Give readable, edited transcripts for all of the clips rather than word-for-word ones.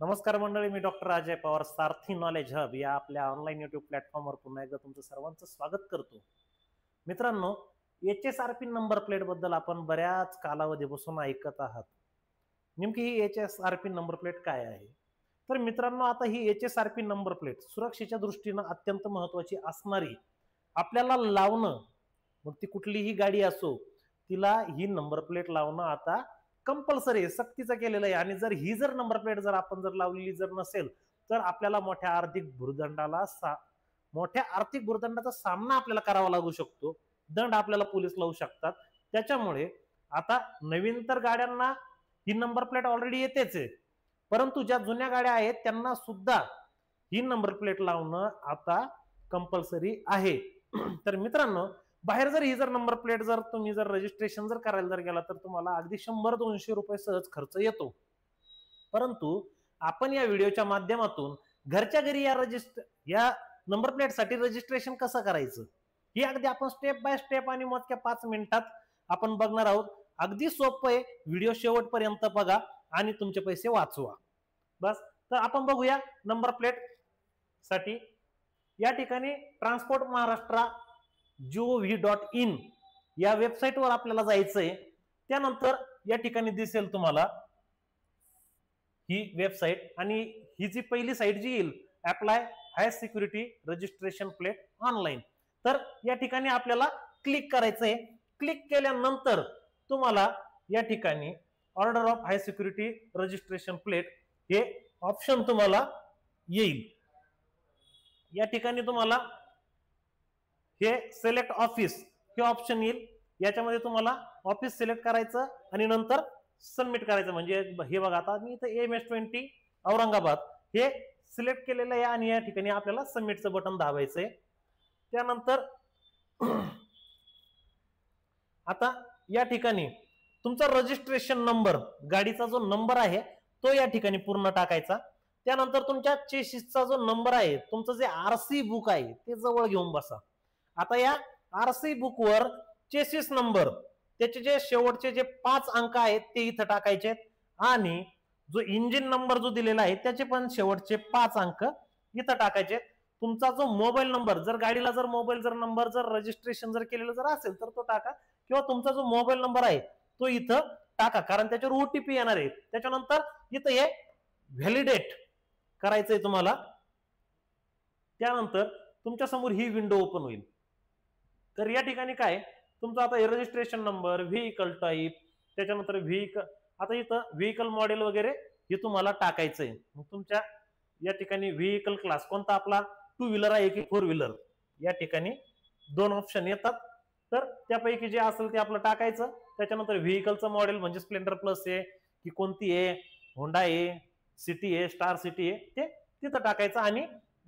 नमस्कार मंडळी, मी डॉक्टर अजय पवार, सारथी knowledge hub या आपल्या ऑनलाईन युट्यूब प्लॅटफॉर्मवर पुन्हा एकदा तुमचं सर्वांचं स्वागत करतो. मित्रांनो, HSRP नंबर प्लेट बद्दल आपण बऱ्याच कालावधीपासून ऐकत आहात. नेमकी ही HSRP नंबर प्लेट काय आहे? तर मित्रांनो, आता ही HSRP नंबर प्लेट सुरक्षेच्या दृष्टीनं अत्यंत महत्वाची असणारी, आपल्याला लावणं, मग ती कुठलीही गाडी असो, तिला ही नंबर प्लेट लावणं आता कंपल्सरी आहे, सक्तीचं केलेलं आहे. आणि जर ही नंबर प्लेट जर आपण लावलेली नसेल तर आपल्याला मोठ्या आर्थिक भुर्दंडाचा सामना आपल्याला करावा लागू शकतो. दंड आपल्याला पोलीस लावू शकतात. त्याच्यामुळे आता नवीन तर गाड्यांना ही नंबर प्लेट ऑलरेडी येतेच आहे, परंतु ज्या जुन्या गाड्या आहेत त्यांना सुद्धा ही नंबर प्लेट लावणं आता कंपल्सरी आहे. तर मित्रांनो, बाहेर जर ही नंबर प्लेट तुम्ही रजिस्ट्रेशन करायला गेला तर तुम्हाला अगदी 100-200 रुपये सहज खर्च येतो. परंतु आपण या व्हिडिओच्या माध्यमातून घरच्या घरी या नंबर प्लेट साठी रजिस्ट्रेशन कसं करायचं हे अगदी आपण स्टेप बाय स्टेप आणि मोजक्या 5 मिनिटात आपण बघणार आहोत. अगदी सोपं आहे, व्हिडिओ शेवटपर्यंत बघा आणि तुमचे पैसे वाचवा. बस, तर आपण बघूया नंबर प्लेट साठी. या ठिकाणी ट्रान्सपोर्ट महाराष्ट्र gov.in या वेबसाईटवर आपल्याला जायचंय. त्यानंतर या ठिकाणी दिसेल तुम्हाला ही वेबसाईट, आणि ही जी पहिली साईट जी येईल, अप्लाय हाय सिक्युरिटी रजिस्ट्रेशन प्लेट ऑनलाईन, तर या ठिकाणी आपल्याला क्लिक करायचंय. क्लिक केल्यानंतर तुम्हाला या ठिकाणी order of high security registration plate हे ऑप्शन तुम्हाला येईल. या ठिकाणी तुम्हाला हे सिलेक्ट ऑफिस हे ऑप्शन येईल. याच्यामध्ये तुम्हाला ऑफिस सिलेक्ट करायचं आणि नंतर सबमिट करायचं. म्हणजे हे बघा, आता मी इथं MS-20 औरंगाबाद हे सिलेक्ट केलेलं आहे आणि या ठिकाणी आपल्याला सबमिटचं बटन दाबायचंय. त्यानंतर आता या ठिकाणी तुमचा रजिस्ट्रेशन नंबर, गाडीचा जो नंबर आहे तो या ठिकाणी पूर्ण टाकायचा. त्यानंतर तुमच्या चेसिसचा जो नंबर आहे, तुमचं जे RC बुक आहे ते जवळ घेऊन बसा. आता या RC बुक वर चेसिस नंबर, त्याचे जे शेवटचे जे 5 अंक आहेत ते इथं टाकायचे, आणि जो इंजिन नंबर जो दिलेला आहे त्याचे पण शेवटचे 5 अंक इथं टाकायचे. तुमचा जो मोबाईल नंबर, जर गाडीला मोबाईल नंबर रजिस्ट्रेशन केलेलं असेल तर तो टाका, किंवा तुमचा जो मोबाईल नंबर आहे तो इथं टाका, कारण त्याच्यावर OTP येणार आहे. त्याच्यानंतर इथं हे व्हॅलिडेट करायचंय तुम्हाला. त्यानंतर तुमच्या समोर ही विंडो ओपन होईल. तर या ठिकाणी काय, तुमचा आता रजिस्ट्रेशन नंबर, व्हेइकल टाईप, त्याच्यानंतर आता इथं व्हेइकल मॉडेल वगैरे हे तुम्हाला टाकायचंय. मग तुमच्या या ठिकाणी व्हेइकल क्लास कोणता, आपला 2 व्हीलर आहे की 4 व्हीलर, या ठिकाणी 2 ऑप्शन येतात. तर त्यापैकी जे असेल ते आपलं टाकायचं. त्याच्यानंतर व्हेइकलचं मॉडेल म्हणजे स्प्लेंडर प्लस आहे की कोणती आहे, होंडा आहे, सिटी आहे, स्टार सिटी आहे, ते तिथं टाकायचं आणि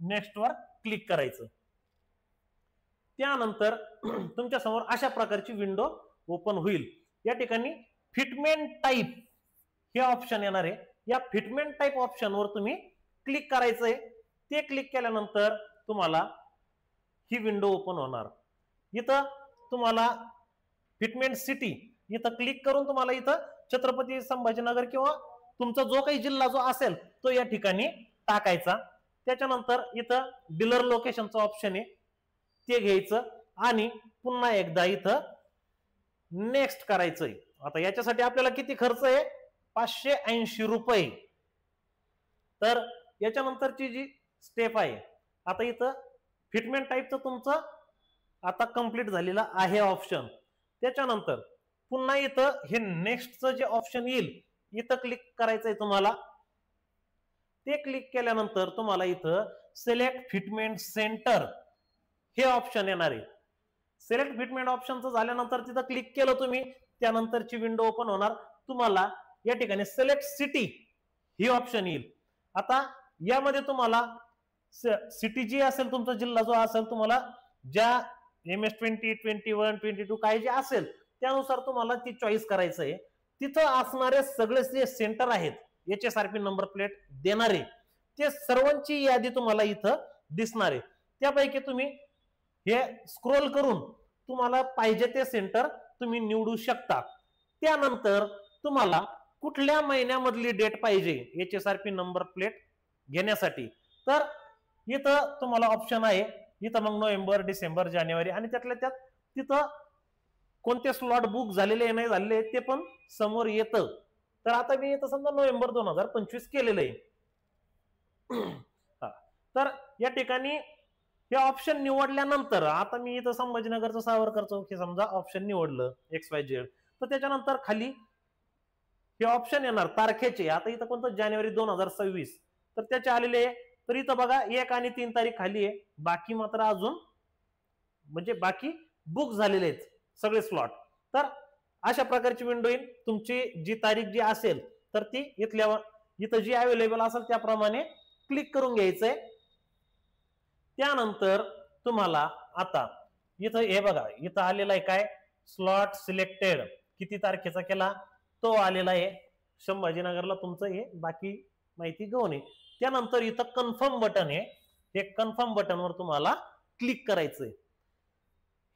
नेक्स्ट वर क्लिक करायचं. त्यानंतर तुमच्या समोर अशा प्रकारची विंडो ओपन होईल. या ठिकाणी फिटमेंट टाईप हे ऑप्शन येणार आहे. या फिटमेंट टाईप ऑप्शनवर तुम्ही क्लिक करायचंय. ते क्लिक केल्यानंतर तुम्हाला ही विंडो ओपन होणार. इथं तुम्हाला फिटमेंट सिटी इथं क्लिक करून तुम्हाला इथं छत्रपती संभाजीनगर किंवा तुमचा जो काही जिल्हा जो असेल तो या ठिकाणी टाकायचा. त्याच्यानंतर इथं डीलर लोकेशनचं ऑप्शन आहे, ते घ्यायचं आणि पुन्हा एकदा इथं नेक्स्ट करायचंय. आता याच्यासाठी आपल्याला किती खर्च आहे, 580 रुपये. तर याच्यानंतरची जी स्टेप आहे, आता इथं फिटमेंट टाईपचं तुमचं आता कंप्लीट झालेलं आहे ऑप्शन. त्याच्यानंतर पुन्हा इथं हे नेक्स्टचं जे ऑप्शन येईल इथं क्लिक करायचंय तुम्हाला. ते क्लिक केल्यानंतर तुम्हाला इथं सिलेक्ट फिटमेंट सेंटर हे ऑप्शन येणार आहे. सिलेक्ट फिटमेंट ऑप्शनचं झाल्यानंतर तिथं क्लिक केलं तुम्ही, त्यानंतरची विंडो ओपन होणार. तुम्हाला या ठिकाणी सिलेक्ट सिटी ही ऑप्शन येईल. आता यामध्ये तुम्हाला सिटी जी असेल, तुमचा जिल्हा जो असेल, तुम्हाला ज्या MS-20, 21, 22 काय जे असेल त्यानुसार तुम्हाला ती चॉईस करायचं आहे. तिथं असणारे सगळे जे सेंटर आहेत HSRP नंबर प्लेट देणारे, ते सर्वांची यादी तुम्हाला इथं दिसणार आहे. त्यापैकी तुम्ही हे स्क्रोल करून तुम्हाला पाहिजे ते सेंटर तुम्ही निवडू शकता. त्यानंतर तुम्हाला कुठल्या महिन्यामधली डेट पाहिजे HSRP नंबर प्लेट घेण्यासाठी, तर इथं तुम्हाला ऑप्शन आहे. इथं मग नोव्हेंबर, डिसेंबर, जानेवारी आणि त्यातल्या त्यात तिथं कोणते स्लॉट बुक झालेले नाही झालेले ते पण समोर येतं. तर आता मी इथं समजा नोव्हेंबर 2025 केलेलं आहे. तर या ठिकाणी हे ऑप्शन निवडल्यानंतर आता मी इथं संभाजीनगरचं सावरकरचं की समजा ऑप्शन निवडलं XYZ, तर त्याच्यानंतर खाली हे ऑप्शन येणार तारखेचे. आता इथं कोणतं जानेवारी 2026 तर त्याचे आलेले आहे. तर इथं बघा 1 आणि 3 तारीख खाली आहे, बाकी मात्र अजून म्हणजे बाकी बुक झालेले आहेत सगळे स्लॉट. तर अशा प्रकारची विंडो येईल. तुमची जी तारीख जी असेल तर ती इथं जी अवेलेबल असेल त्याप्रमाणे क्लिक करून घ्यायचंय. त्यानंतर तुम्हाला आता इथं हे बघा इथं आलेला आहे काय स्लॉट सिलेक्टेड, किती तारखेचा केला तो आलेला आहे. संभाजीनगरला तुमचं हे बाकी माहिती घेऊन आहे. त्यानंतर इथं कन्फर्म बटन आहे, हे कन्फर्म बटनवर तुम्हाला क्लिक करायचंय.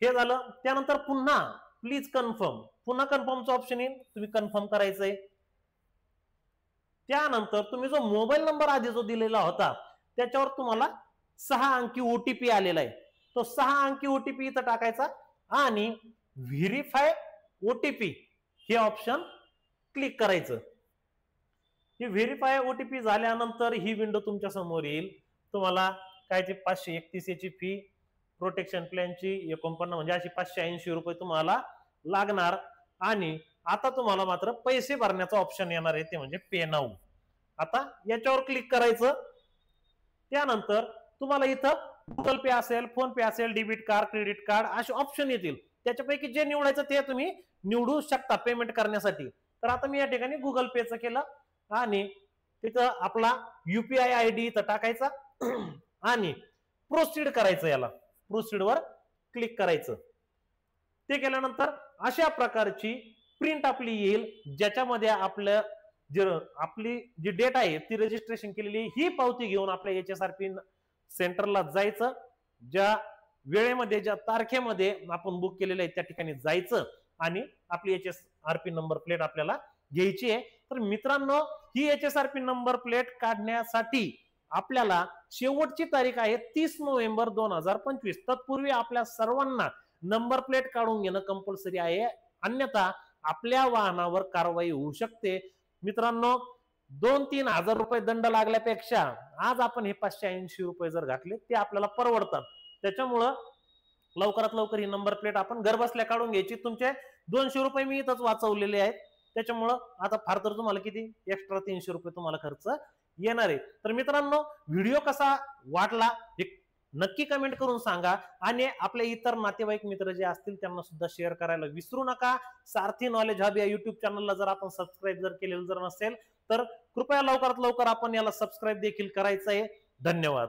हे झालं. त्यानंतर पुन्हा प्लीज कन्फर्म, पुन्हा कन्फर्मचं ऑप्शन येईल, तुम्ही कन्फर्म करायचंय. त्यानंतर तुम्ही जो मोबाईल नंबर आधी जो दिलेला होता त्याच्यावर तुम्हाला 6 अंकी OTP आलेला आहे. तो 6 अंकी OTP इथं टाकायचा आणि व्हेरीफाय OTP हे ऑप्शन क्लिक करायचं. ही व्हेरीफाय OTP झाल्यानंतर ही विंडो तुमच्या समोर येईल. तुम्हाला काय ते 531 याची फी, प्रोटेक्शन प्लॅनची 49 म्हणजे अशी 580 रुपये तुम्हाला लागणार. आणि आता तुम्हाला मात्र पैसे भरण्याचा ऑप्शन येणार आहे, ते म्हणजे पे नाऊ. आता याच्यावर क्लिक करायचं. त्यानंतर तुम्हाला इथं गुगल पे असेल, फोन पे असेल, डेबिट कार्ड, क्रेडिट कार्ड असे ऑप्शन येतील. त्याच्यापैकी जे निवडायचं ते तुम्ही निवडू शकता पेमेंट करण्यासाठी. तर आता मी या ठिकाणी गुगल पेचं केलं आणि तिथं आपला UPI ID इथं टाकायचा आणि प्रोसीड करायचं. याला प्रोसीडवर क्लिक करायचं. ते केल्यानंतर अशा प्रकारची प्रिंट आपली येईल, ज्याच्यामध्ये आपली जी डेट आहे ती रजिस्ट्रेशन केलेली ही पावती घेऊन आपल्या HSRP सेंटरला जायचं. ज्या वेळेमध्ये ज्या तारखेमध्ये आपण बुक केलेलं आहे त्या ठिकाणी जायचं आणि आपली HSRP नंबर प्लेट आपल्याला घ्यायची आहे. तर मित्रांनो ही HSRP नंबर प्लेट काढण्यासाठी आपल्याला शेवटची तारीख आहे 30 नोव्हेंबर 2025. तत्पूर्वी आपल्या सर्वांना नंबर प्लेट काढून घेणं कंपल्सरी आहे, अन्यथा आपल्या वाहनावर कारवाई होऊ शकते. मित्रांनो 2-3 हजार रुपये दंड लागल्यापेक्षा आज आपण हे 580 रुपये जर घातले ते आपल्याला परवडतात. त्याच्यामुळं लवकरात लवकर ही नंबर प्लेट आपण घरबसल्या काढून घ्यायची. तुमचे 200 रुपये मी इथंच वाचवलेले आहेत. त्याच्यामुळं आता फार तर तुम्हाला किती एक्स्ट्रा 300 रुपये तुम्हाला खर्च येणार आहे. तर मित्रांनो व्हिडिओ कसा वाटला हे नक्की कमेंट करून सांगा आणि आपले इतर नातेवाईक मित्र जे असतील त्यांना सुद्धा शेअर करायला विसरू नका. सारथी नॉलेज हब या युट्यूब चॅनलला जर आपण सबस्क्राईब जर केलेलं जर नसेल तर कृपया लवकरात लवकर आपण याला सबस्क्राईब देखील करायचं आहे. धन्यवाद.